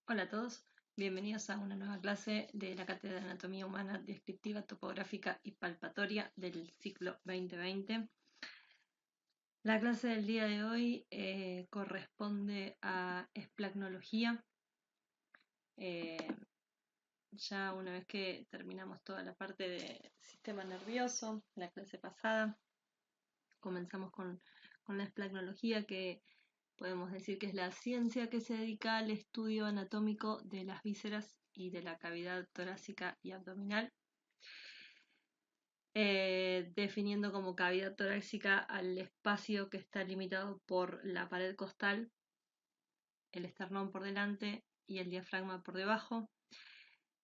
Hola a todos, bienvenidos a una nueva clase de la Cátedra de Anatomía Humana Descriptiva, Topográfica y Palpatoria del ciclo 2020. La clase del día de hoy corresponde a esplagnología. Ya una vez que terminamos toda la parte de sistema nervioso, la clase pasada, comenzamos con la esplagnología, que podemos decir que es la ciencia que se dedica al estudio anatómico de las vísceras y de la cavidad torácica y abdominal, definiendo como cavidad torácica al espacio que está limitado por la pared costal, el esternón por delante y el diafragma por debajo,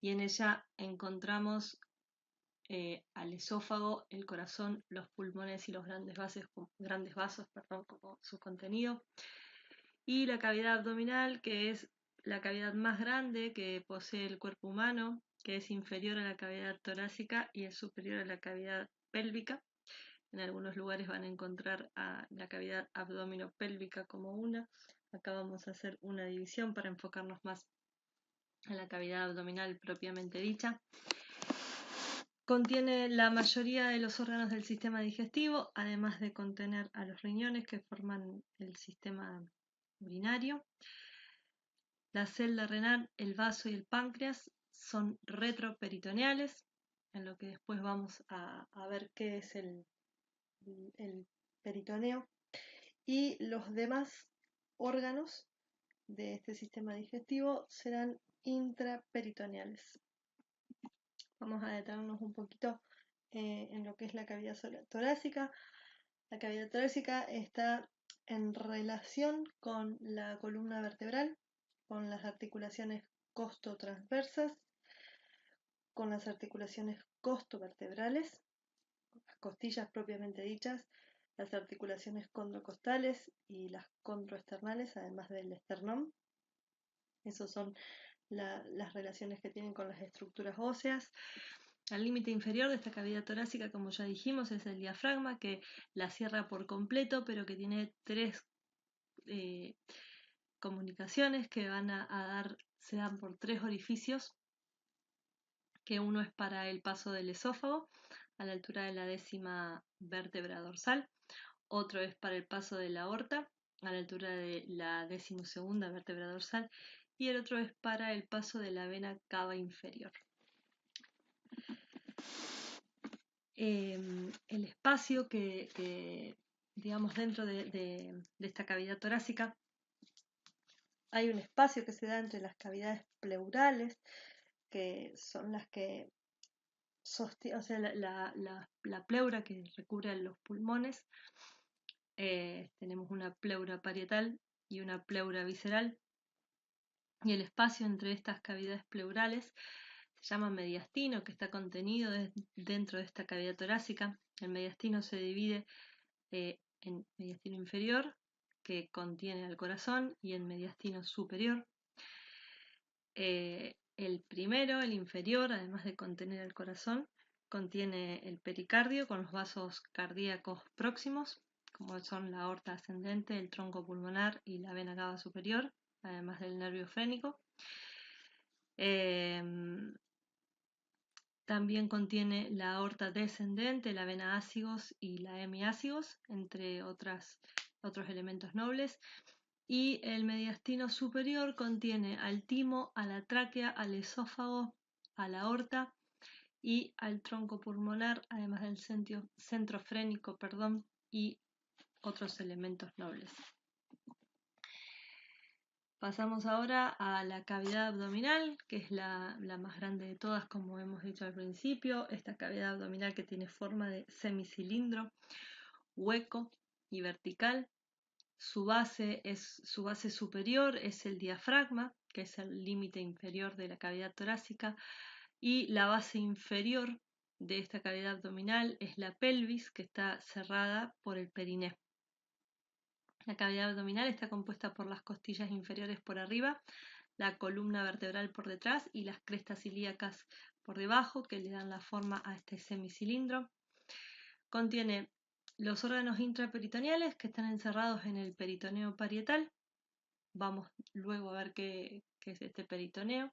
y en ella encontramos al esófago, el corazón, los pulmones y los grandes vasos, como su contenido, y la cavidad abdominal, que es la cavidad más grande que posee el cuerpo humano, que es inferior a la cavidad torácica y es superior a la cavidad pélvica. En algunos lugares van a encontrar a la cavidad abdominopélvica como una. Acá vamos a hacer una división para enfocarnos más en la cavidad abdominal propiamente dicha. Contiene la mayoría de los órganos del sistema digestivo, además de contener a los riñones que forman el sistema urinario. La celda renal, el vaso y el páncreas son retroperitoneales, en lo que después vamos a ver qué es el peritoneo. Y los demás órganos de este sistema digestivo serán intraperitoneales. Vamos a detenernos un poquito en lo que es la cavidad torácica. La cavidad torácica está en relación con la columna vertebral, con las articulaciones costotransversas, con las articulaciones costovertebrales, las costillas propiamente dichas, las articulaciones condrocostales y las condroesternales, además del esternón. Esas son las relaciones que tienen con las estructuras óseas. Al límite inferior de esta cavidad torácica, como ya dijimos, es el diafragma, que la cierra por completo, pero que tiene tres comunicaciones que se dan por tres orificios, que uno es para el paso del esófago a la altura de la 10ª vértebra dorsal, otro es para el paso de la aorta a la altura de la 12ª vértebra dorsal, y el otro es para el paso de la vena cava inferior. El espacio que digamos, dentro de esta cavidad torácica, hay un espacio que se da entre las cavidades pleurales, que son las que sostienen, o sea, la pleura que recubre los pulmones. Tenemos una pleura parietal y una pleura visceral, y el espacio entre estas cavidades pleurales se llama mediastino, que está contenido dentro de esta cavidad torácica. El mediastino se divide en mediastino inferior, que contiene al corazón, y en mediastino superior. El primero, el inferior, además de contener al corazón, contiene el pericardio con los vasos cardíacos próximos, como son la aorta ascendente, el tronco pulmonar y la vena cava superior, además del nervio frénico. También contiene la aorta descendente, la vena ácigos y la hemiácigos, entre otros elementos nobles. Y el mediastino superior contiene al timo, a la tráquea, al esófago, a la aorta y al tronco pulmonar, además del centro frénico, y otros elementos nobles. Pasamos ahora a la cavidad abdominal, que es la más grande de todas, como hemos dicho al principio. Esta cavidad abdominal, que tiene forma de semicilindro, hueco y vertical. Su base superior es el diafragma, que es el límite inferior de la cavidad torácica, y la base inferior de esta cavidad abdominal es la pelvis, que está cerrada por el periné. La cavidad abdominal está compuesta por las costillas inferiores por arriba, la columna vertebral por detrás y las crestas ilíacas por debajo, que le dan la forma a este semicilindro. Contiene los órganos intraperitoneales, que están encerrados en el peritoneo parietal, vamos luego a ver qué es este peritoneo.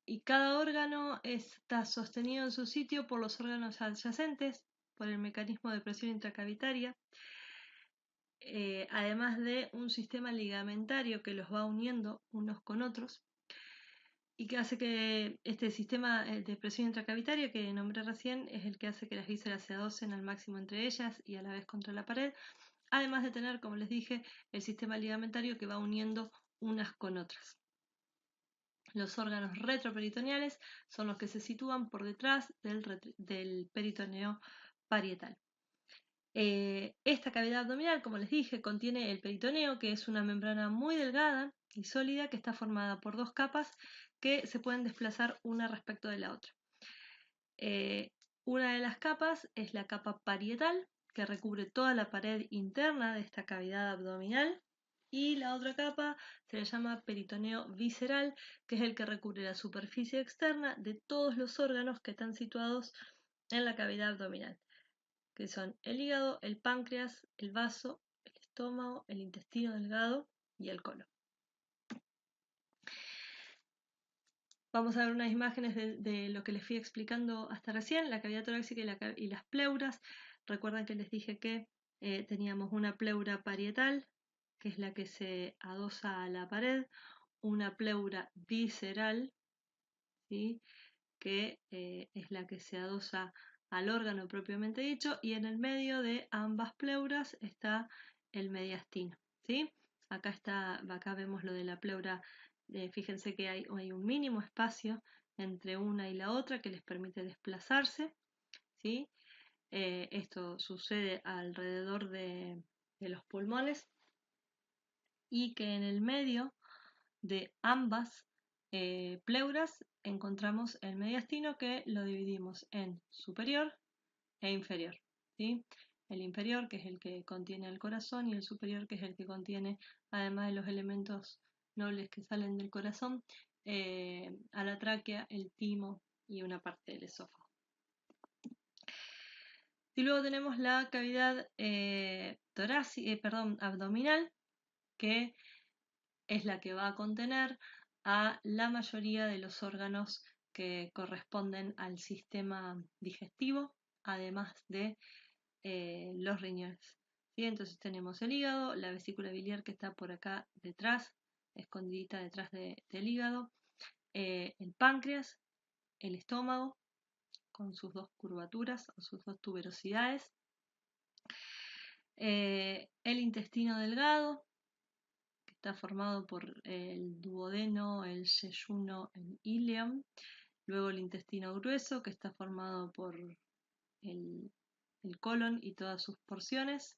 Y cada órgano está sostenido en su sitio por los órganos adyacentes, por el mecanismo de presión intracavitaria, además de un sistema ligamentario que los va uniendo unos con otros y que hace que este sistema de presión intracavitaria que nombré recién es el que hace que las vísceras se adosen al máximo entre ellas y a la vez contra la pared, además de tener, como les dije, el sistema ligamentario que va uniendo unas con otras. Los órganos retroperitoneales son los que se sitúan por detrás del peritoneo parietal. Esta cavidad abdominal, como les dije, contiene el peritoneo, que es una membrana muy delgada y sólida que está formada por dos capas que se pueden desplazar una respecto de la otra. Una de las capas es la capa parietal, que recubre toda la pared interna de esta cavidad abdominal, y la otra capa se le llama peritoneo visceral, que es el que recubre la superficie externa de todos los órganos que están situados en la cavidad abdominal, que son el hígado, el páncreas, el vaso, el estómago, el intestino delgado y el colon. Vamos a ver unas imágenes de lo que les fui explicando hasta recién, la cavidad torácica y las pleuras. Recuerdan que les dije que teníamos una pleura parietal, que es la que se adosa a la pared, una pleura visceral, ¿sí? Que es la que se adosa al órgano propiamente dicho, y en el medio de ambas pleuras está el mediastino, ¿sí? Acá vemos lo de la pleura. Fíjense que hay un mínimo espacio entre una y la otra que les permite desplazarse, ¿sí? Esto sucede alrededor de los pulmones, y que en el medio de ambas pleuras encontramos el mediastino, que lo dividimos en superior e inferior, ¿sí? El inferior, que es el que contiene el corazón, y el superior, que es el que contiene, además de los elementos nobles que salen del corazón, a la tráquea, el timo y una parte del esófago. Y luego tenemos la cavidad abdominal, que es la que va a contener a la mayoría de los órganos que corresponden al sistema digestivo, además de los riñones. ¿Sí? Entonces tenemos el hígado, la vesícula biliar que está por acá detrás, escondidita detrás del hígado, el páncreas, el estómago con sus dos curvaturas o sus dos tuberosidades, el intestino delgado, que está formado por el duodeno, el yeyuno, el ileum, luego el intestino grueso, que está formado por el colon y todas sus porciones.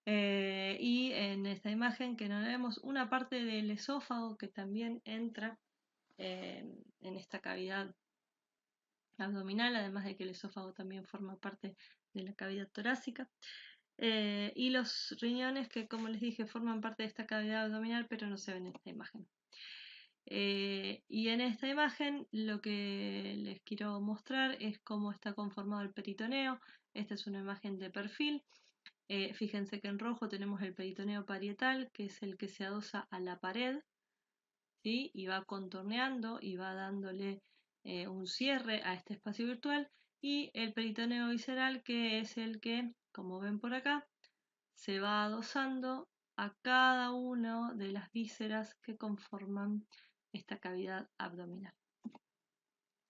Y en esta imagen que no vemos una parte del esófago que también entra en esta cavidad abdominal, además de que el esófago también forma parte de la cavidad torácica. Y los riñones que, como les dije, forman parte de esta cavidad abdominal, pero no se ven en esta imagen. Y en esta imagen lo que les quiero mostrar es cómo está conformado el peritoneo. Esta es una imagen de perfil. Fíjense que en rojo tenemos el peritoneo parietal, que es el que se adosa a la pared, ¿sí? Y va contorneando y va dándole un cierre a este espacio virtual, y el peritoneo visceral, que es el que, como ven por acá, se va adosando a cada una de las vísceras que conforman esta cavidad abdominal.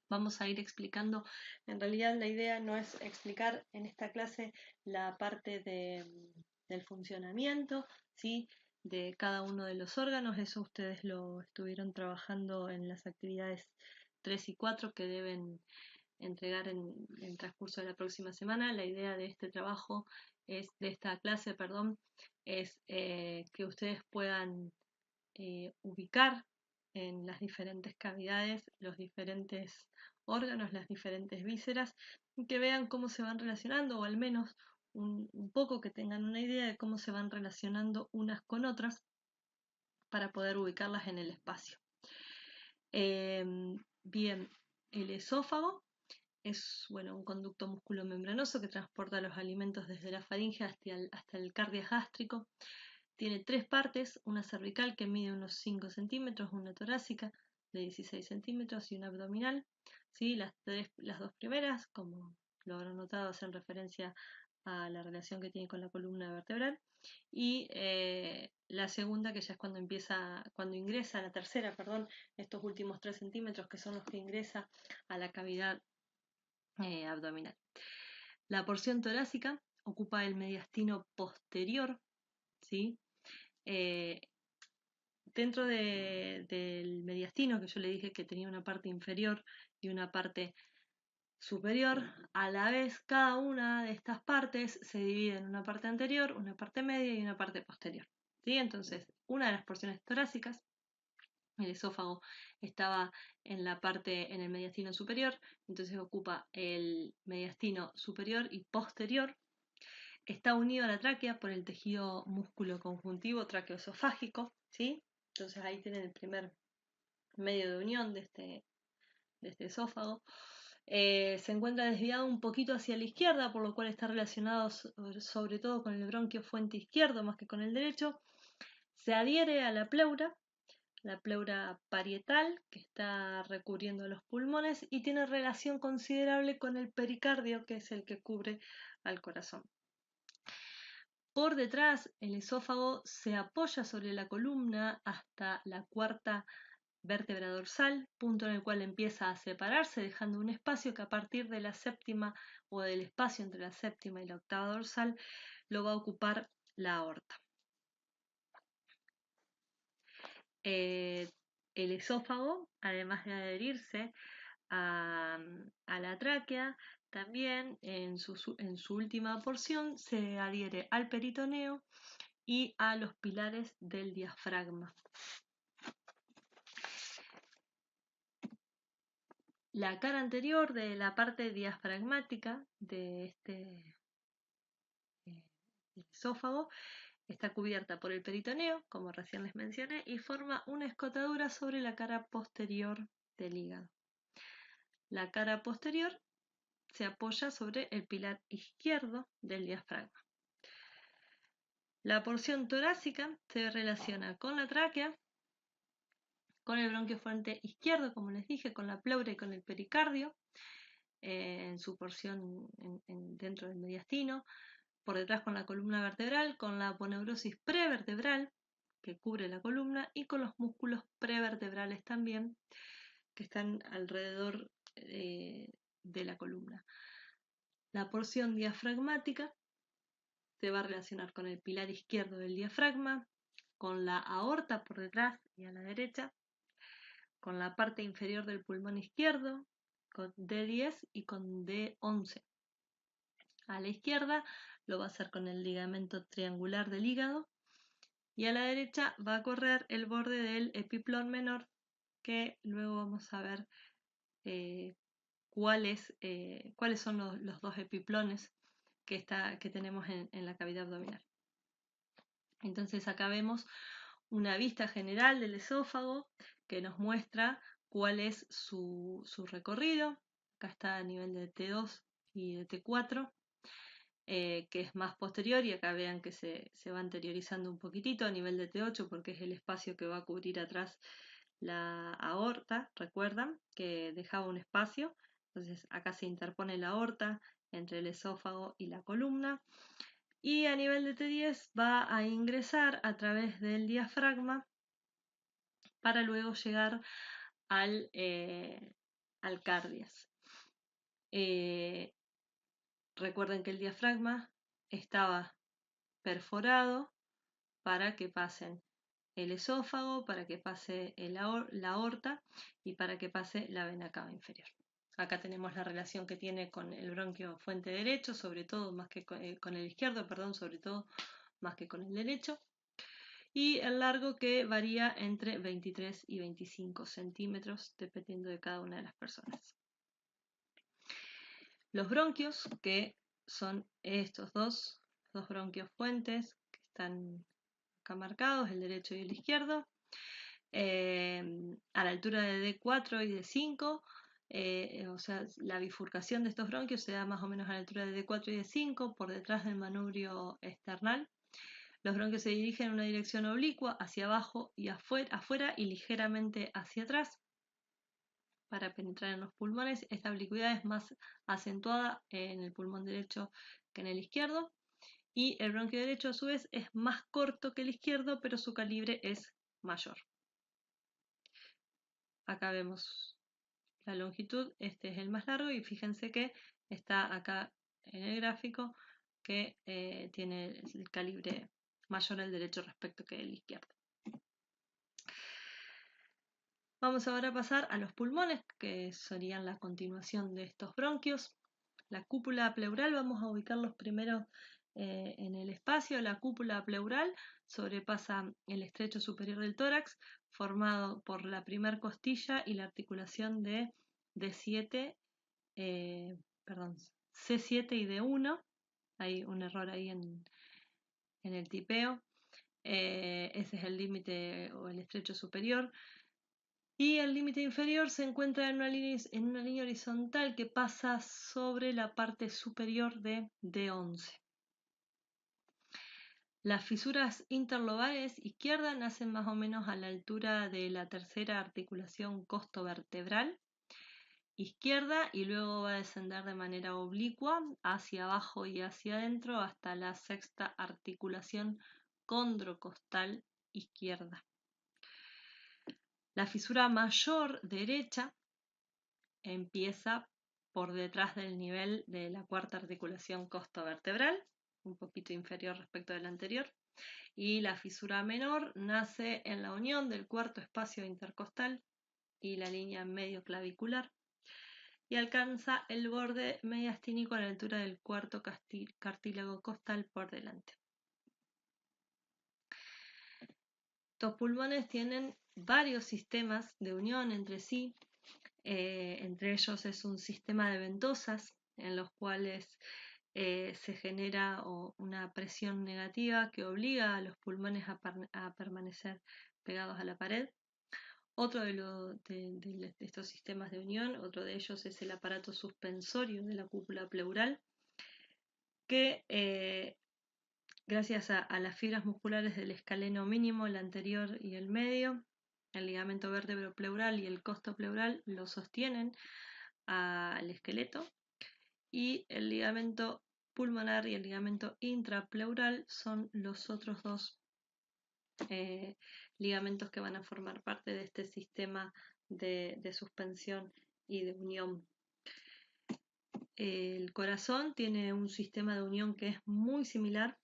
Vamos a ir explicando, en realidad la idea no es explicar en esta clase la parte del funcionamiento, ¿sí? De cada uno de los órganos. Eso ustedes lo estuvieron trabajando en las actividades 3 y 4 que deben entregar en el transcurso de la próxima semana. La idea de este trabajo de esta clase, es que ustedes puedan ubicar en las diferentes cavidades los diferentes órganos, las diferentes vísceras, y que vean cómo se van relacionando, o al menos un poco que tengan una idea de cómo se van relacionando unas con otras para poder ubicarlas en el espacio. Bien, el esófago es un conducto musculomembranoso que transporta los alimentos desde la faringe hasta el cardias gástrico. Tiene 3 partes, una cervical que mide unos 5 centímetros, una torácica de 16 centímetros y una abdominal. ¿Sí? Las 2 primeras, como lo habrán notado, hacen referencia a la relación que tiene con la columna vertebral. Y la segunda, que ya es cuando ingresa, la tercera, perdón, estos últimos 3 centímetros, que son los que ingresa a la cavidad abdominal. La porción torácica ocupa el mediastino posterior, ¿sí? Dentro del mediastino, que yo le dije que tenía una parte inferior y una parte superior, a la vez cada una de estas partes se divide en una parte anterior, una parte media y una parte posterior. ¿Sí? Entonces, una de las porciones torácicas, el esófago, estaba en el mediastino superior, entonces ocupa el mediastino superior y posterior. Está unido a la tráquea por el tejido músculo conjuntivo traqueoesofágico, ¿sí? Entonces ahí tienen el primer medio de unión de este esófago. Se encuentra desviado un poquito hacia la izquierda, por lo cual está relacionado sobre todo con el bronquio fuente izquierdo más que con el derecho. Se adhiere a la pleura parietal, que está recubriendo los pulmones, y tiene relación considerable con el pericardio, que es el que cubre al corazón. Por detrás, el esófago se apoya sobre la columna hasta la 4ª vértebra dorsal, punto en el cual empieza a separarse, dejando un espacio que a partir de la 7ª o del espacio entre la 7ª y la 8ª dorsal lo va a ocupar la aorta. El esófago, además de adherirse a la tráquea, también en su última porción se adhiere al peritoneo y a los pilares del diafragma. La cara anterior de la parte diafragmática de este esófago está cubierta por el peritoneo, como recién les mencioné, y forma una escotadura sobre la cara posterior del hígado. La cara posterior se apoya sobre el pilar izquierdo del diafragma. La porción torácica se relaciona con la tráquea, con el bronquio fuente izquierdo, como les dije, con la pleura y con el pericardio, en su porción dentro del mediastino, por detrás con la columna vertebral, con la aponeurosis prevertebral, que cubre la columna, y con los músculos prevertebrales también, que están alrededor de la columna. La porción diafragmática se va a relacionar con el pilar izquierdo del diafragma, con la aorta por detrás y a la derecha, con la parte inferior del pulmón izquierdo, con D10 y con D11. A la izquierda lo va a hacer con el ligamento triangular del hígado y a la derecha va a correr el borde del epiplón menor, que luego vamos a ver cuáles son los 2 epiplones que tenemos en la cavidad abdominal. Entonces acá vemos una vista general del esófago que nos muestra cuál es su recorrido. Acá está a nivel de T2 y de T4, que es más posterior, y acá vean que se va anteriorizando un poquitito a nivel de T8 porque es el espacio que va a cubrir atrás la aorta. Recuerdan que dejaba un espacio, entonces acá se interpone la aorta entre el esófago y la columna. Y a nivel de T10 va a ingresar a través del diafragma para luego llegar al cardias. Recuerden que el diafragma estaba perforado para que pasen el esófago, para que pase la aorta y para que pase la vena cava inferior. Acá tenemos la relación que tiene con el bronquio fuente derecho, sobre todo más que con el izquierdo, perdón, sobre todo más que con el derecho. Y el largo que varía entre 23 y 25 centímetros, dependiendo de cada una de las personas. Los bronquios, que son estos dos bronquios fuentes que están acá marcados, el derecho y el izquierdo, a la altura de D4 y D5, o sea, la bifurcación de estos bronquios se da más o menos a la altura de D4 y D5, por detrás del manubrio esternal. Los bronquios se dirigen en una dirección oblicua, hacia abajo y afuera y ligeramente hacia atrás para penetrar en los pulmones. Esta oblicuidad es más acentuada en el pulmón derecho que en el izquierdo. Y el bronquio derecho a su vez es más corto que el izquierdo, pero su calibre es mayor. Acá vemos la longitud, este es el más largo y fíjense que está acá en el gráfico que tiene el calibre mayor el derecho respecto que el izquierdo. Vamos ahora a pasar a los pulmones, que serían la continuación de estos bronquios. La cúpula pleural, vamos a ubicarlos primero en el espacio. La cúpula pleural sobrepasa el estrecho superior del tórax, formado por la primer costilla y la articulación de C7 y D1. Hay un error ahí en el tipeo. Ese es el límite o el estrecho superior. Y el límite inferior se encuentra en una línea horizontal que pasa sobre la parte superior de D11. Las fisuras interlobales izquierdas nacen más o menos a la altura de la tercera articulación costovertebral izquierda y luego va a descender de manera oblicua hacia abajo y hacia adentro hasta la sexta articulación condrocostal izquierda. La fisura mayor derecha empieza por detrás del nivel de la cuarta articulación costovertebral, un poquito inferior respecto del anterior, y la fisura menor nace en la unión del cuarto espacio intercostal y la línea medio clavicular y alcanza el borde mediastínico a la altura del cuarto cartílago costal por delante. Estos pulmones tienen varios sistemas de unión entre sí. Entre ellos es un sistema de ventosas en los cuales se genera una presión negativa que obliga a los pulmones a permanecer pegados a la pared. Otro de estos sistemas de unión, otro de ellos es el aparato suspensorio de la cúpula pleural, que gracias a las fibras musculares del escaleno mínimo, el anterior y el medio, el ligamento vértebro-pleural y el costo-pleural lo sostienen al esqueleto, y el ligamento pulmonar y el ligamento intrapleural son los otros dos ligamentos que van a formar parte de este sistema de suspensión y de unión. El corazón tiene un sistema de unión que es muy similar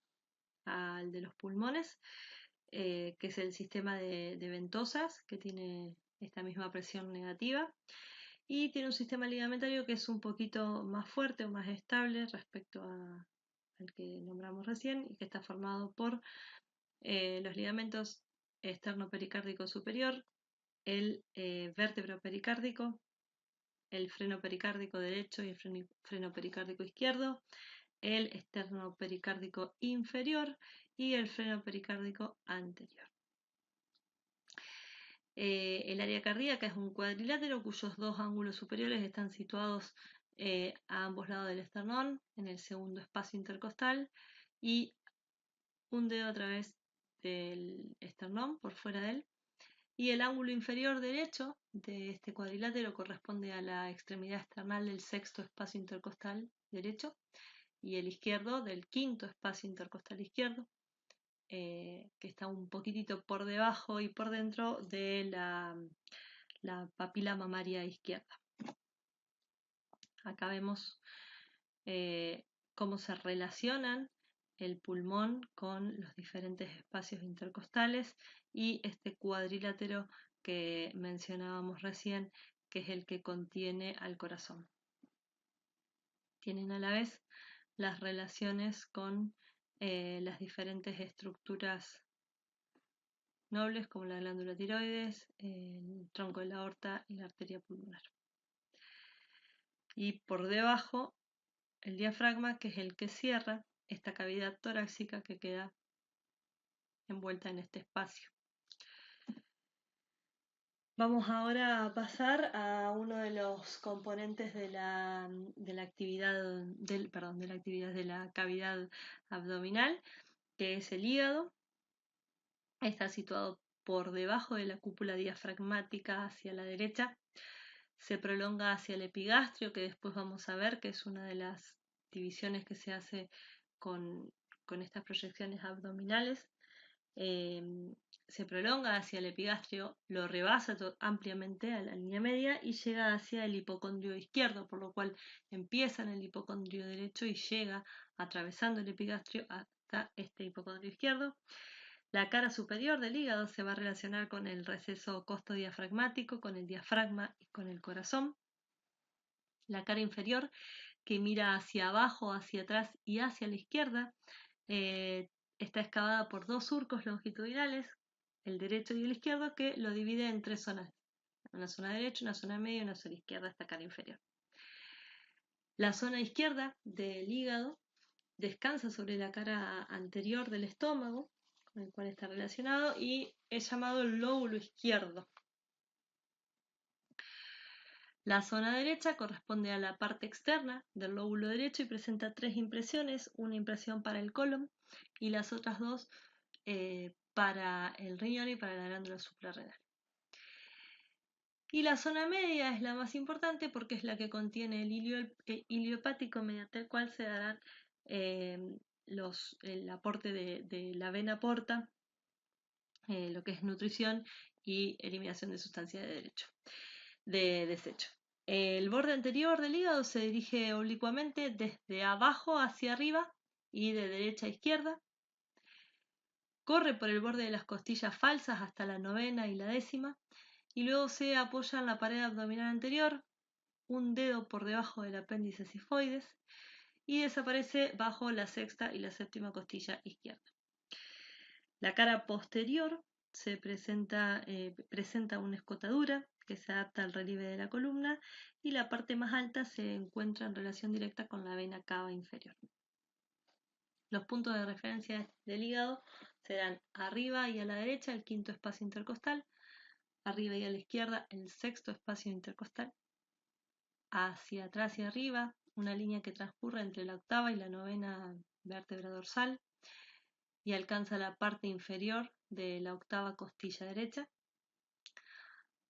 al de los pulmones, que es el sistema de ventosas, que tiene esta misma presión negativa, y tiene un sistema ligamentario que es un poquito más fuerte o más estable respecto al que nombramos recién, y que está formado por los ligamentos externo-pericárdico superior, el vértebro pericárdico, el freno pericárdico derecho y el freno pericárdico izquierdo, el externo pericárdico inferior y el freno pericárdico anterior. El área cardíaca es un cuadrilátero cuyos dos ángulos superiores están situados a ambos lados del esternón, en el segundo espacio intercostal, y un dedo a través del esternón, por fuera de él. Y el ángulo inferior derecho de este cuadrilátero corresponde a la extremidad esternal del sexto espacio intercostal derecho, y el izquierdo del quinto espacio intercostal izquierdo, que está un poquitito por debajo y por dentro de la papila mamaria izquierda. Acá vemos cómo se relacionan el pulmón con los diferentes espacios intercostales y este cuadrilátero que mencionábamos recién, que es el que contiene al corazón. Tienen a la vez las relaciones con las diferentes estructuras nobles como la glándula tiroides, el tronco de la aorta y la arteria pulmonar. Y por debajo el diafragma, que es el que cierra esta cavidad torácica que queda envuelta en este espacio. Vamos ahora a pasar a uno de los componentes de la actividad de la actividad de la cavidad abdominal, que es el hígado. Está situado por debajo de la cúpula diafragmática hacia la derecha. Se prolonga hacia el epigastrio, que después vamos a ver que es una de las divisiones que se hace con, con estas proyecciones abdominales. Se prolonga hacia el epigastrio, lo rebasa ampliamente a la línea media y llega hacia el hipocondrio izquierdo, por lo cual empieza en el hipocondrio derecho y llega atravesando el epigastrio hasta este hipocondrio izquierdo. La cara superior del hígado se va a relacionar con el receso costodiafragmático, con el diafragma y con el corazón. La cara inferior, que mira hacia abajo, hacia atrás y hacia la izquierda, está excavada por dos surcos longitudinales, el derecho y el izquierdo, que lo divide en tres zonas: una zona derecha, una zona media y una zona izquierda, esta cara inferior. La zona izquierda del hígado descansa sobre la cara anterior del estómago, con el cual está relacionado, y es llamado el lóbulo izquierdo. La zona derecha corresponde a la parte externa del lóbulo derecho y presenta tres impresiones: una impresión para el colon y las otras dos para el riñón y para la glándula suprarrenal. Y la zona media es la más importante porque es la que contiene el hilio hepático, mediante el cual se darán el aporte de la vena porta, lo que es nutrición y eliminación de sustancias de desecho. El borde anterior del hígado se dirige oblicuamente desde abajo hacia arriba y de derecha a izquierda. Corre por el borde de las costillas falsas hasta la novena y la décima y luego se apoya en la pared abdominal anterior, un dedo por debajo del apéndice sifoides, y desaparece bajo la sexta y la séptima costilla izquierda. La cara posterior presenta una escotadura que se adapta al relieve de la columna y la parte más alta se encuentra en relación directa con la vena cava inferior. Los puntos de referencia del hígado serán arriba y a la derecha el quinto espacio intercostal, arriba y a la izquierda el sexto espacio intercostal, hacia atrás y arriba una línea que transcurre entre la octava y la novena vértebra dorsal y alcanza la parte inferior de la octava costilla derecha.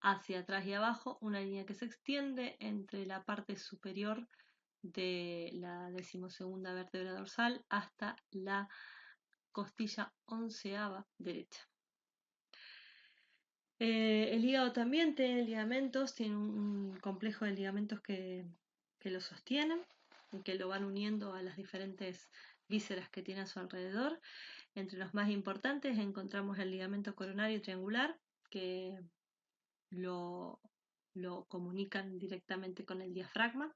Hacia atrás y abajo una línea que se extiende entre la parte superior de la decimosegunda vértebra dorsal hasta la costilla onceava derecha. El hígado también tiene ligamentos, tiene un complejo de ligamentos que lo sostienen y que lo van uniendo a las diferentes vísceras que tiene a su alrededor. Entre los más importantes encontramos el ligamento coronario triangular, que lo comunican directamente con el diafragma.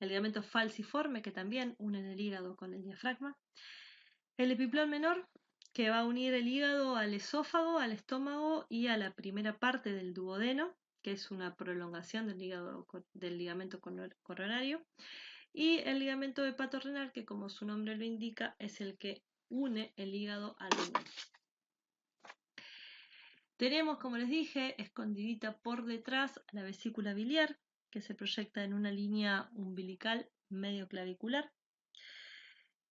El ligamento falciforme, que también une el hígado con el diafragma. El epiplón menor, que va a unir el hígado al esófago, al estómago y a la primera parte del duodeno, que es una prolongación del ligamento coronario. Y el ligamento hepatorrenal, que como su nombre lo indica, es el que une el hígado al riñón. Tenemos, como les dije, escondidita por detrás la vesícula biliar, que se proyecta en una línea umbilical medio clavicular.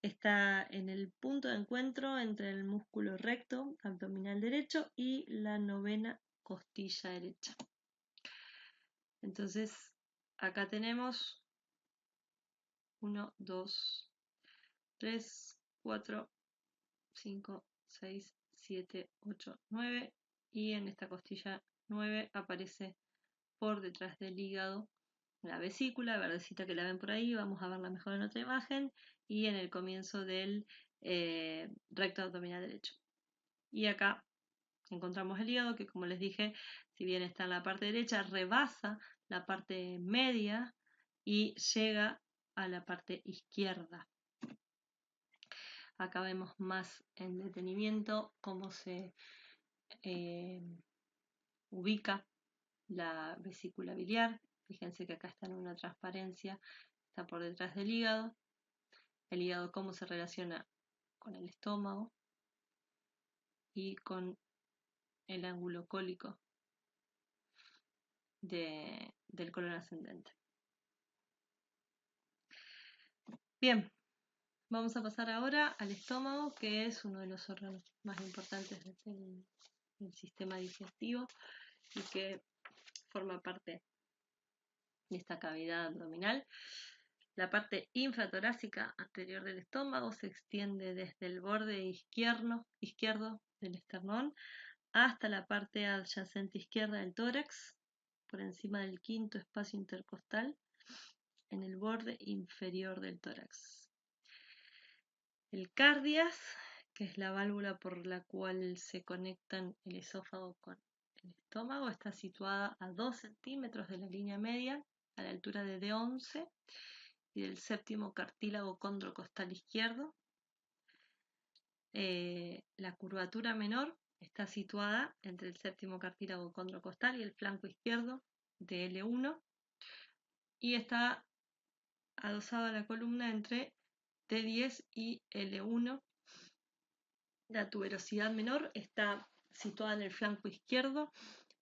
Está en el punto de encuentro entre el músculo recto abdominal derecho y la novena costilla derecha. Entonces, acá tenemos 1, 2, 3, 4, 5, 6, 7, 8, 9 y en esta costilla 9 aparece por detrás del hígado la vesícula, verdecita que la ven por ahí, vamos a verla mejor en otra imagen, y en el comienzo del recto abdominal derecho. Y acá encontramos el hígado que, como les dije, si bien está en la parte derecha, rebasa la parte media y llega a la parte izquierda. Acá vemos más en detenimiento cómo se ubica la vesícula biliar. Fíjense que acá está en una transparencia, está por detrás del hígado. El hígado cómo se relaciona con el estómago y con el ángulo cólico del colon ascendente. Bien, vamos a pasar ahora al estómago, que es uno de los órganos más importantes del sistema digestivo y que forma parte de esta cavidad abdominal. La parte infratorácica anterior del estómago se extiende desde el borde izquierdo del esternón hasta la parte adyacente izquierda del tórax, por encima del quinto espacio intercostal, en el borde inferior del tórax. El cardias, que es la válvula por la cual se conectan el esófago con el estómago, está situada a 2 centímetros de la línea media, a la altura de D11 y del séptimo cartílago condrocostal izquierdo. La curvatura menor está situada entre el séptimo cartílago condrocostal y el flanco izquierdo de L1 y está adosada a la columna entre T10 y L1. La tuberosidad menor está situada en el flanco izquierdo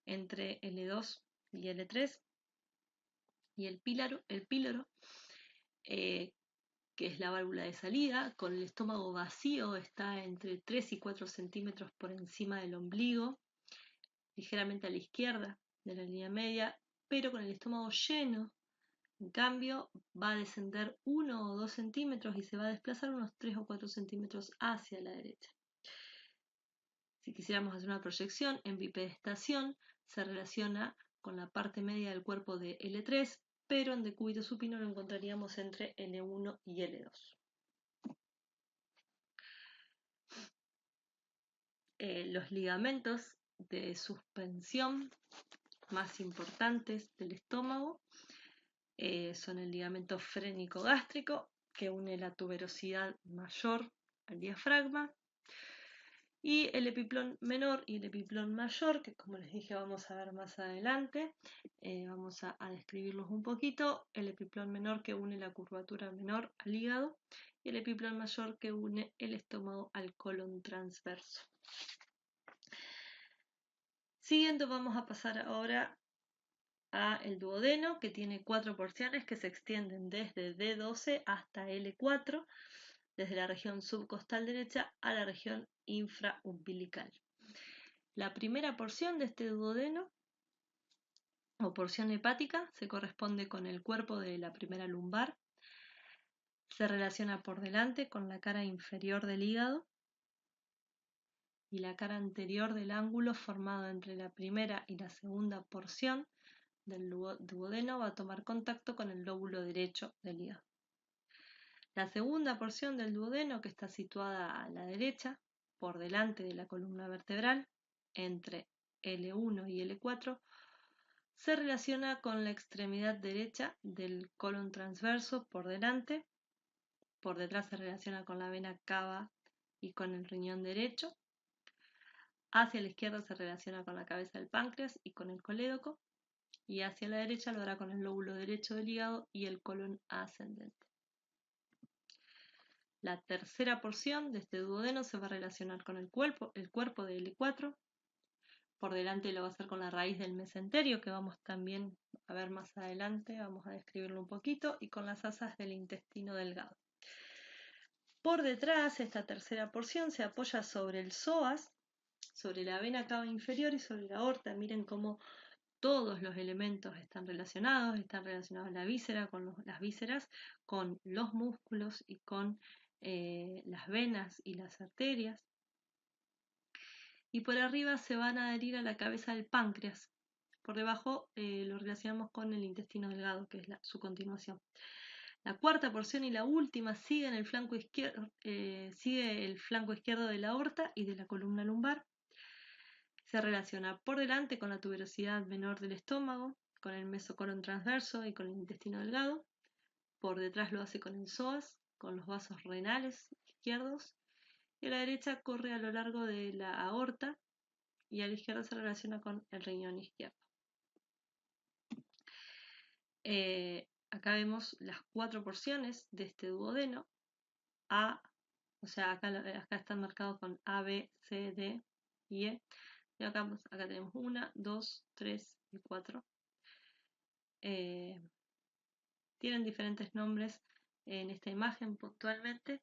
entre L2 y L3 y el píloro, que es la válvula de salida, con el estómago vacío, está entre 3 y 4 centímetros por encima del ombligo, ligeramente a la izquierda de la línea media, pero con el estómago lleno, en cambio, va a descender 1 o 2 centímetros y se va a desplazar unos 3 o 4 centímetros hacia la derecha. Si quisiéramos hacer una proyección en bipedestación, se relaciona con la parte media del cuerpo de L3, pero en decúbito supino lo encontraríamos entre L1 y L2. Los ligamentos de suspensión más importantes del estómago son el ligamento frénico gástrico, que une la tuberosidad mayor al diafragma, y el epiplón menor y el epiplón mayor, que como les dije vamos a ver más adelante. Vamos a describirlos un poquito. El epiplón menor que une la curvatura menor al hígado y el epiplón mayor que une el estómago al colon transverso. Siguiendo, vamos a pasar ahora a el duodeno, que tiene 4 porciones que se extienden desde D12 hasta L4, desde la región subcostal derecha a la región infraumbilical. La primera porción de este duodeno, o porción hepática, se corresponde con el cuerpo de la primera lumbar. Se relaciona por delante con la cara inferior del hígado y la cara anterior del ángulo formado entre la primera y la segunda porción del duodeno va a tomar contacto con el lóbulo derecho del hígado. La segunda porción del duodeno, que está situada a la derecha, por delante de la columna vertebral, entre L1 y L4, se relaciona con la extremidad derecha del colon transverso por delante. Por detrás se relaciona con la vena cava y con el riñón derecho. Hacia la izquierda se relaciona con la cabeza del páncreas y con el colédoco. Y hacia la derecha lo hará con el lóbulo derecho del hígado y el colon ascendente. La tercera porción de este duodeno se va a relacionar con el cuerpo de L4. Por delante lo va a hacer con la raíz del mesenterio, que vamos también a ver más adelante, vamos a describirlo un poquito, y con las asas del intestino delgado. Por detrás, esta tercera porción se apoya sobre el psoas, sobre la vena cava inferior y sobre la aorta. Miren cómo todos los elementos están relacionados la víscera con las vísceras, con los músculos y con las venas y las arterias. Y por arriba se van a adherir a la cabeza del páncreas. Por debajo lo relacionamos con el intestino delgado, que es su continuación. La cuarta porción y la última sigue el flanco izquierdo de la aorta y de la columna lumbar. Se relaciona por delante con la tuberosidad menor del estómago, con el mesocolon transverso y con el intestino delgado. Por detrás lo hace con el psoas, con los vasos renales izquierdos. Y a la derecha corre a lo largo de la aorta y a la izquierda se relaciona con el riñón izquierdo. Acá vemos las 4 porciones de este duodeno. Acá están marcados con A, B, C, D y E. Y acá tenemos 1, 2, 3 y 4. tienen diferentes nombres en esta imagen puntualmente,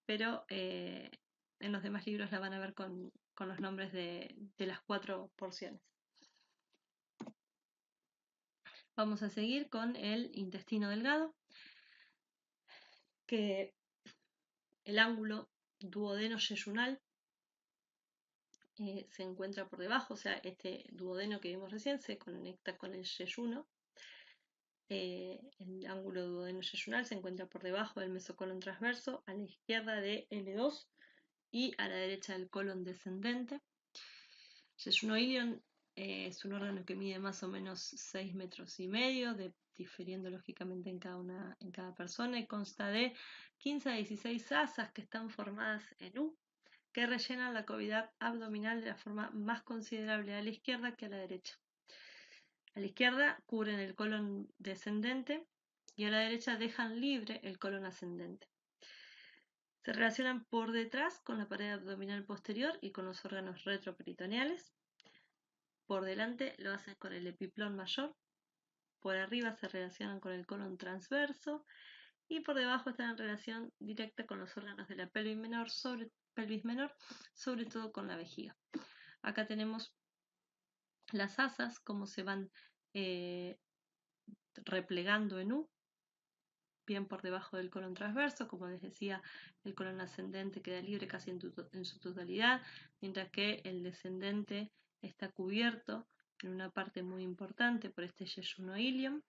pero en los demás libros la van a ver con los nombres de las 4 porciones. Vamos a seguir con el intestino delgado, que el ángulo duodeno-yeyunal se encuentra por debajo, o sea, este duodeno que vimos recién se conecta con el yeyuno. El ángulo duodeno-yeyunal se encuentra por debajo del mesocolon transverso, a la izquierda de L2 y a la derecha del colon descendente. Yeyunoilion es un órgano que mide más o menos 6,5 metros, difiriendo lógicamente en cada persona, y consta de 15 a 16 asas que están formadas en U, que rellenan la cavidad abdominal de la forma más considerable a la izquierda que a la derecha. A la izquierda cubren el colon descendente y a la derecha dejan libre el colon ascendente. Se relacionan por detrás con la pared abdominal posterior y con los órganos retroperitoneales. Por delante lo hacen con el epiplón mayor. Por arriba se relacionan con el colon transverso y por debajo están en relación directa con los órganos de la pelvis menor, sobre todo con la vejiga. Acá tenemos las asas, cómo se van replegando en U, bien por debajo del colon transverso. Como les decía, el colon ascendente queda libre casi en su totalidad, mientras que el descendente está cubierto en una parte muy importante por este yeyunoilion.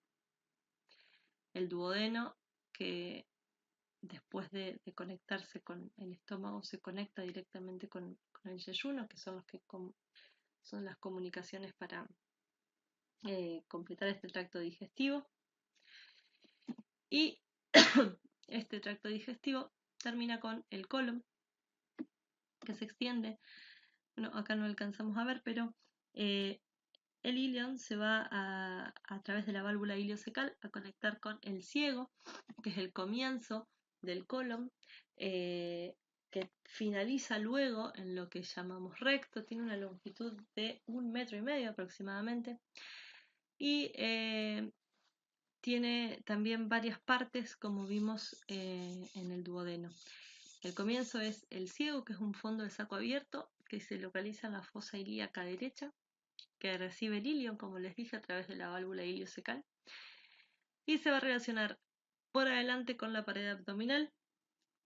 El duodeno, que después de conectarse con el estómago se conecta directamente con el yeyuno, que son son las comunicaciones para completar este tracto digestivo. Y este tracto digestivo termina con el colon, que se extiende. Bueno, acá no alcanzamos a ver, pero el ilion se va a través de la válvula iliocecal a conectar con el ciego, que es el comienzo del colon, que finaliza luego en lo que llamamos recto. Tiene una longitud de 1,5 metros aproximadamente, y tiene también varias partes, como vimos en el duodeno. El comienzo es el ciego, que es un fondo de saco abierto que se localiza en la fosa ilíaca derecha, que recibe el ilion, como les dije, a través de la válvula iliocecal, y se va a relacionar por adelante con la pared abdominal.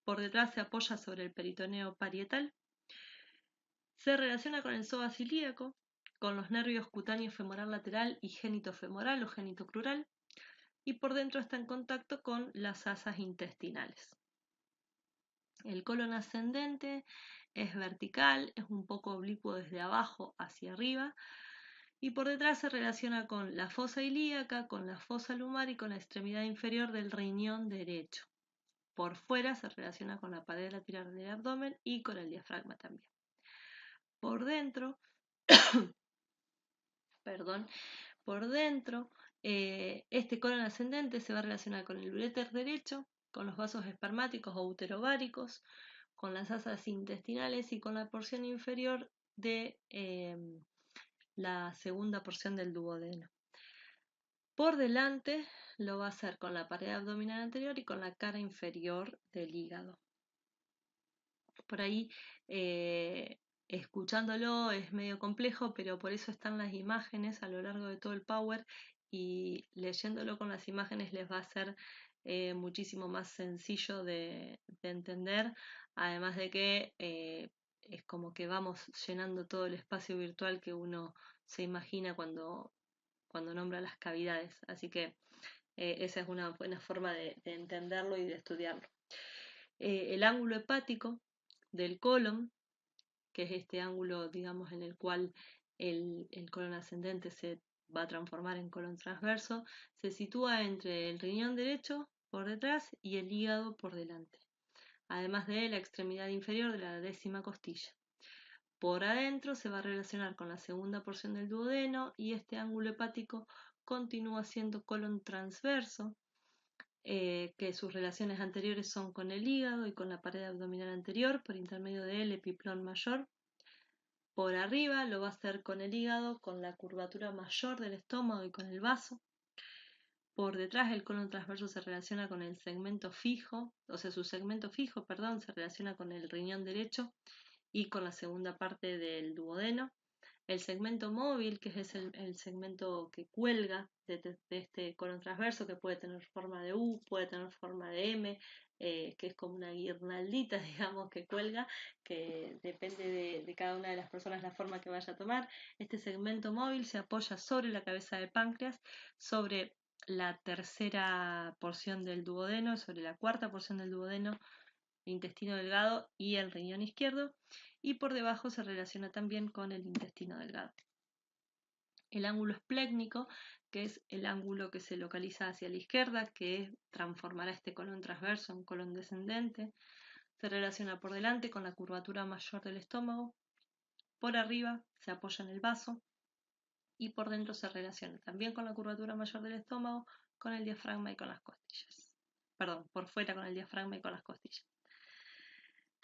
Por detrás se apoya sobre el peritoneo parietal. Se relaciona con el psoas ilíaco, con los nervios cutáneo femoral lateral y génito femoral o génito crural, y por dentro está en contacto con las asas intestinales. El colon ascendente es vertical, es un poco oblicuo desde abajo hacia arriba, y por detrás se relaciona con la fosa ilíaca, con la fosa lumbar y con la extremidad inferior del riñón derecho. Por fuera se relaciona con la pared lateral del abdomen y con el diafragma también. Por dentro, este colon ascendente se va a relacionar con el uréter derecho, con los vasos espermáticos o uterováricos, con las asas intestinales y con la porción inferior de la segunda porción del duodeno. Por delante lo va a hacer con la pared abdominal anterior y con la cara inferior del hígado. Por ahí, escuchándolo es medio complejo, pero por eso están las imágenes a lo largo de todo el Power, y leyéndolo con las imágenes les va a ser muchísimo más sencillo de entender, además de que es como que vamos llenando todo el espacio virtual que uno se imagina cuando nombra las cavidades. Así que esa es una buena forma de entenderlo y de estudiarlo. El ángulo hepático del colon, que es este ángulo, digamos, en el cual el colon ascendente se va a transformar en colon transverso, se sitúa entre el riñón derecho por detrás y el hígado por delante, además de la extremidad inferior de la 10ª costilla. Por adentro se va a relacionar con la segunda porción del duodeno, y este ángulo hepático continúa siendo colon transverso, que sus relaciones anteriores son con el hígado y con la pared abdominal anterior por intermedio del epiplón mayor. Por arriba lo va a hacer con el hígado, con la curvatura mayor del estómago y con el vaso. Por detrás el colon transverso se relaciona con el segmento fijo, o sea, su segmento fijo, perdón, se relaciona con el riñón derecho y con la segunda parte del duodeno. El segmento móvil, que es el segmento que cuelga de este colon transverso, que puede tener forma de U, puede tener forma de M, que es como una guirnaldita, digamos, que cuelga, que depende de cada una de las personas la forma que vaya a tomar. Este segmento móvil se apoya sobre la cabeza del páncreas, sobre la tercera porción del duodeno, sobre la cuarta porción del duodeno, intestino delgado y el riñón izquierdo, y por debajo se relaciona también con el intestino delgado. El ángulo esplécnico, que es el ángulo que se localiza hacia la izquierda, que transformará este colon transverso en colon descendente, se relaciona por delante con la curvatura mayor del estómago, por arriba se apoya en el vaso y por dentro se relaciona también con la curvatura mayor del estómago, con el diafragma y con las costillas. Perdón, por fuera con el diafragma y con las costillas.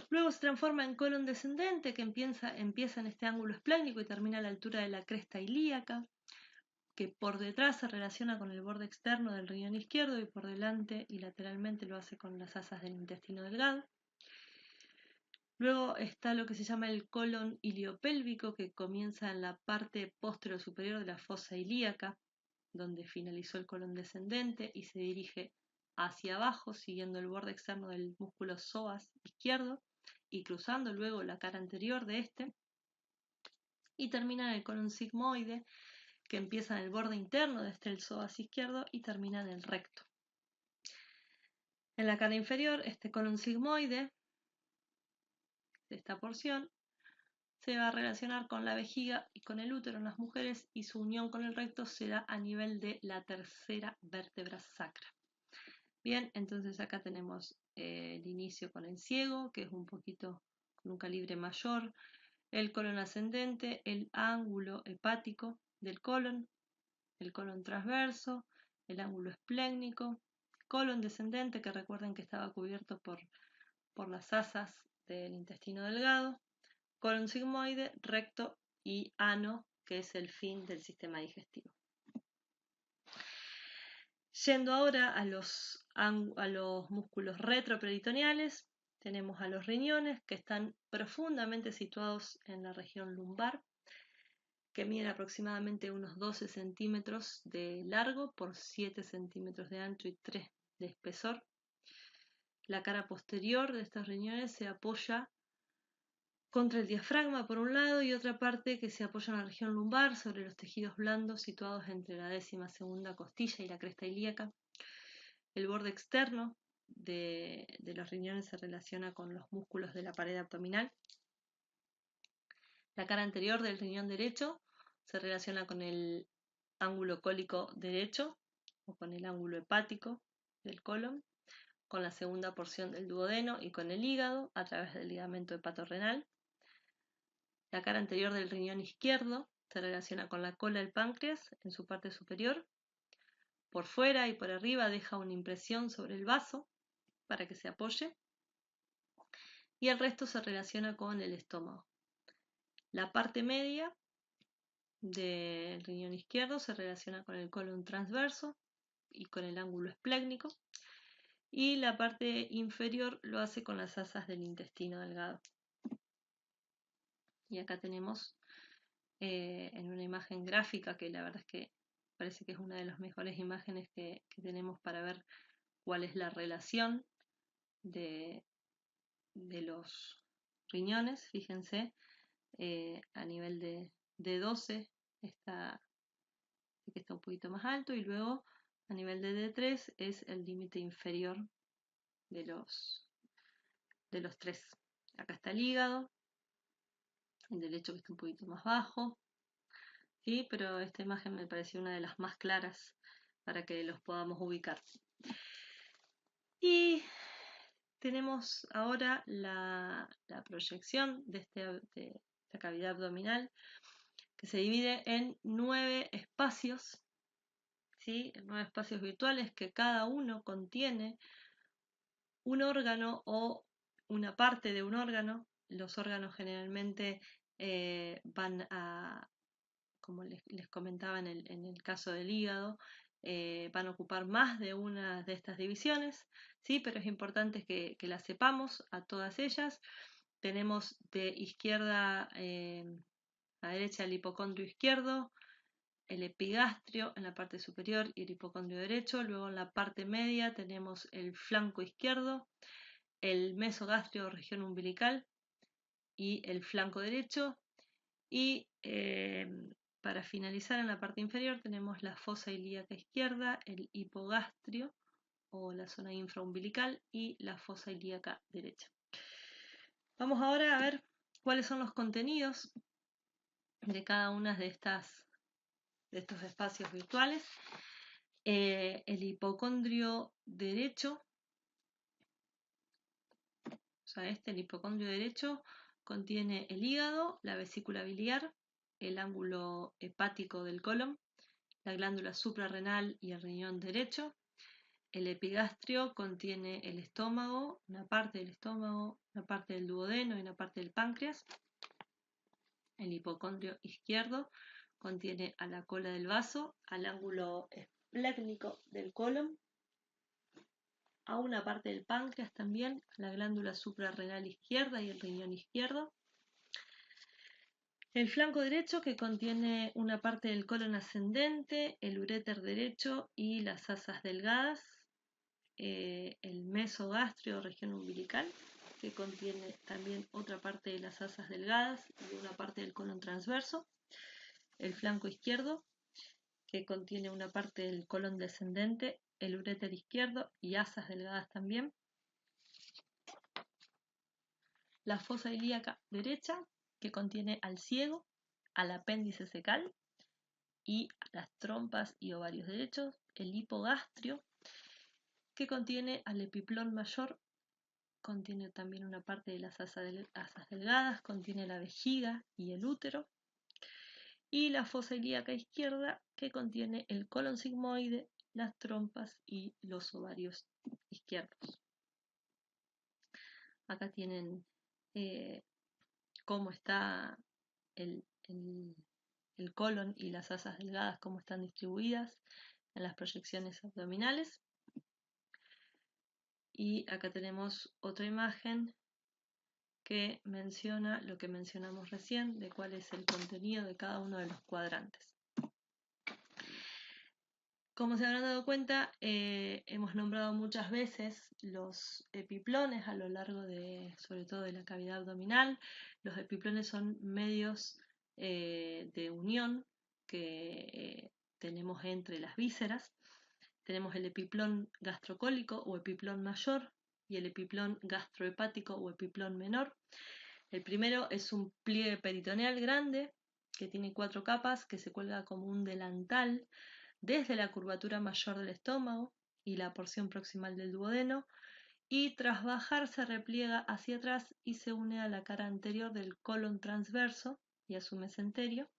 Luego se transforma en colon descendente, que empieza en este ángulo esplécnico y termina a la altura de la cresta ilíaca, que por detrás se relaciona con el borde externo del riñón izquierdo y por delante y lateralmente lo hace con las asas del intestino delgado. Luego está lo que se llama el colon iliopélvico, que comienza en la parte posterior superior de la fosa ilíaca, donde finalizó el colon descendente y se dirige hacia abajo, siguiendo el borde externo del músculo psoas izquierdo y cruzando luego la cara anterior de este, y termina en el colon sigmoide, que empieza en el borde interno de este psoas izquierdo y termina en el recto. En la cara inferior, este colon sigmoide, de esta porción, se va a relacionar con la vejiga y con el útero en las mujeres, y su unión con el recto se da a nivel de la tercera vértebra sacra. Bien, entonces acá tenemos el inicio con el ciego, que es un poquito con un calibre mayor, el colon ascendente, el ángulo hepático del colon, el colon transverso, el ángulo esplécnico, colon descendente, que recuerden que estaba cubierto por las asas del intestino delgado, colon sigmoide, recto y ano, que es el fin del sistema digestivo. Yendo ahora a los músculos retroperitoneales, tenemos a los riñones, que están profundamente situados en la región lumbar, que miden aproximadamente unos 12 centímetros de largo por 7 centímetros de ancho y 3 de espesor. La cara posterior de estos riñones se apoya contra el diafragma por un lado y otra parte que se apoya en la región lumbar sobre los tejidos blandos situados entre la 12ª costilla y la cresta ilíaca. El borde externo de los riñones se relaciona con los músculos de la pared abdominal. La cara anterior del riñón derecho se relaciona con el ángulo cólico derecho o con el ángulo hepático del colon, con la segunda porción del duodeno y con el hígado a través del ligamento hepatorrenal. La cara anterior del riñón izquierdo se relaciona con la cola del páncreas en su parte superior. Por fuera y por arriba deja una impresión sobre el vaso para que se apoye. Y el resto se relaciona con el estómago. La parte media del riñón izquierdo se relaciona con el colon transverso y con el ángulo esplécnico. Y la parte inferior lo hace con las asas del intestino delgado. Y acá tenemos en una imagen gráfica, que la verdad es que parece que es una de las mejores imágenes que tenemos para ver cuál es la relación de los riñones. Fíjense, a nivel de 12 está un poquito más alto, y luego a nivel de D3 es el límite inferior de los 3. Acá está el hígado, el derecho que está un poquito más bajo, ¿sí? Pero esta imagen me pareció una de las más claras para que los podamos ubicar. Y tenemos ahora la proyección de esta cavidad abdominal, que se divide en 9 espacios, ¿sí? 9 espacios virtuales, que cada uno contiene un órgano o una parte de un órgano. Los órganos generalmente van a, como les comentaba en el caso del hígado, van a ocupar más de una de estas divisiones, ¿sí? Pero es importante que las sepamos a todas ellas. Tenemos de izquierda a derecha el hipocondrio izquierdo, el epigastrio en la parte superior y el hipocondrio derecho. Luego en la parte media tenemos el flanco izquierdo, el mesogastrio o región umbilical y el flanco derecho. Y para finalizar en la parte inferior tenemos la fosa ilíaca izquierda, el hipogastrio o la zona infraumbilical y la fosa ilíaca derecha. Vamos ahora a ver cuáles son los contenidos de cada una de estos espacios virtuales. El hipocondrio derecho, el hipocondrio derecho contiene el hígado, la vesícula biliar, el ángulo hepático del colon, la glándula suprarrenal y el riñón derecho. El epigastrio contiene el estómago, una parte del estómago, una parte del duodeno y una parte del páncreas. El hipocondrio izquierdo contiene a la cola del vaso, al ángulo esplécnico del colon, a una parte del páncreas también, la glándula suprarrenal izquierda y el riñón izquierdo. El flanco derecho, que contiene una parte del colon ascendente, el uréter derecho y las asas delgadas. El mesogastrio o región umbilical, que contiene también otra parte de las asas delgadas y una parte del colon transverso. El flanco izquierdo, que contiene una parte del colon descendente, el uréter izquierdo y asas delgadas también. La fosa ilíaca derecha, que contiene al ciego, al apéndice cecal y las trompas y ovarios derechos. El hipogastrio, que contiene al epiplón mayor, contiene también una parte de las asas delgadas, contiene la vejiga y el útero. Y la fosa ilíaca izquierda, que contiene el colon sigmoide, las trompas y los ovarios izquierdos. Acá tienen cómo está el colon y las asas delgadas, cómo están distribuidas en las proyecciones abdominales. Y acá tenemos otra imagen que menciona lo que mencionamos recién, de cuál es el contenido de cada uno de los cuadrantes. Como se habrán dado cuenta, hemos nombrado muchas veces los epiplones a lo largo sobre todo de la cavidad abdominal. Los epiplones son medios de unión que tenemos entre las vísceras. Tenemos el epiplón gastrocólico o epiplón mayor y el epiplón gastrohepático o epiplón menor. El primero es un pliegue peritoneal grande que tiene 4 capas, que se cuelga como un delantal desde la curvatura mayor del estómago y la porción proximal del duodeno, y tras bajar se repliega hacia atrás y se une a la cara anterior del colon transverso y a su mesenterio.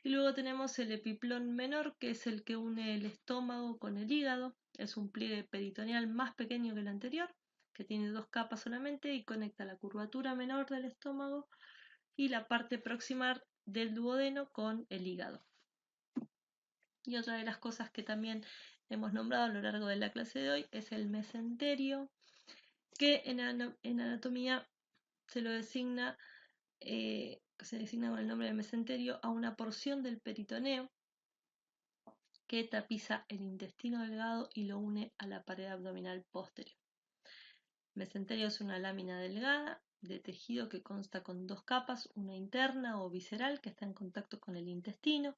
Y luego tenemos el epiplón menor, que es el que une el estómago con el hígado. Es un pliegue peritoneal más pequeño que el anterior, que tiene 2 capas solamente y conecta la curvatura menor del estómago y la parte proximal del duodeno con el hígado. Y otra de las cosas que también hemos nombrado a lo largo de la clase de hoy es el mesenterio, que en anatomía se lo designa, con el nombre de mesenterio a una porción del peritoneo que tapiza el intestino delgado y lo une a la pared abdominal posterior. Mesenterio es una lámina delgada de tejido que consta con 2 capas, una interna o visceral que está en contacto con el intestino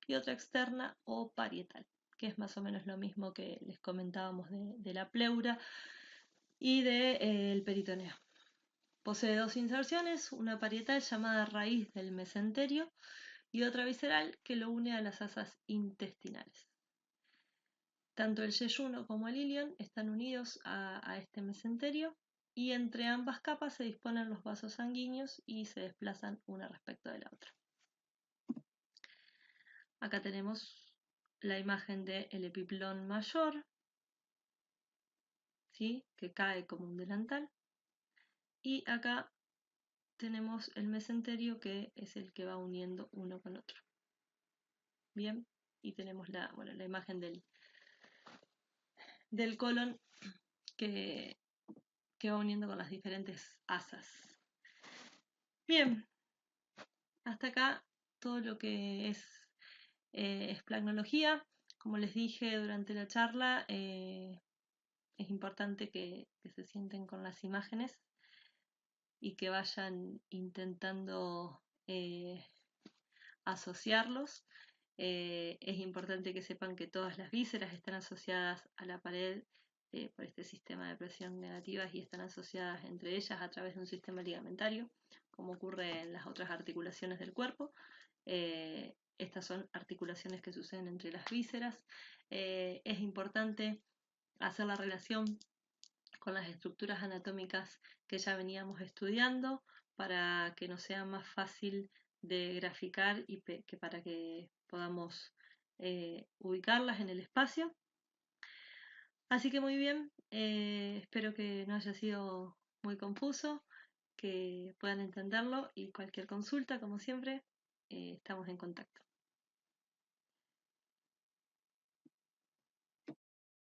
y otra externa o parietal, que es más o menos lo mismo que les comentábamos de la pleura y del peritoneo. Posee 2 inserciones, una parietal llamada raíz del mesenterio y otra visceral que lo une a las asas intestinales. Tanto el yeyuno como el ilion están unidos a este mesenterio y entre ambas capas se disponen los vasos sanguíneos y se desplazan una respecto de la otra. Acá tenemos la imagen del epiplón mayor, ¿sí?, que cae como un delantal, y acá tenemos el mesenterio, que es el que va uniendo uno con otro. Bien, y tenemos la imagen del colon que va uniendo con las diferentes asas. Bien, hasta acá todo lo que es esplagnología. Como les dije durante la charla, es importante que se sienten con las imágenes y que vayan intentando asociarlos. Es importante que sepan que todas las vísceras están asociadas a la pared por este sistema de presión negativas y están asociadas entre ellas a través de un sistema ligamentario, como ocurre en las otras articulaciones del cuerpo. Estas son articulaciones que suceden entre las vísceras. Es importante hacer la relación con las estructuras anatómicas que ya veníamos estudiando para que nos sea más fácil de graficar y que para que podamos ubicarlas en el espacio. Así que muy bien, espero que no haya sido muy confuso, que puedan entenderlo y cualquier consulta, como siempre, estamos en contacto.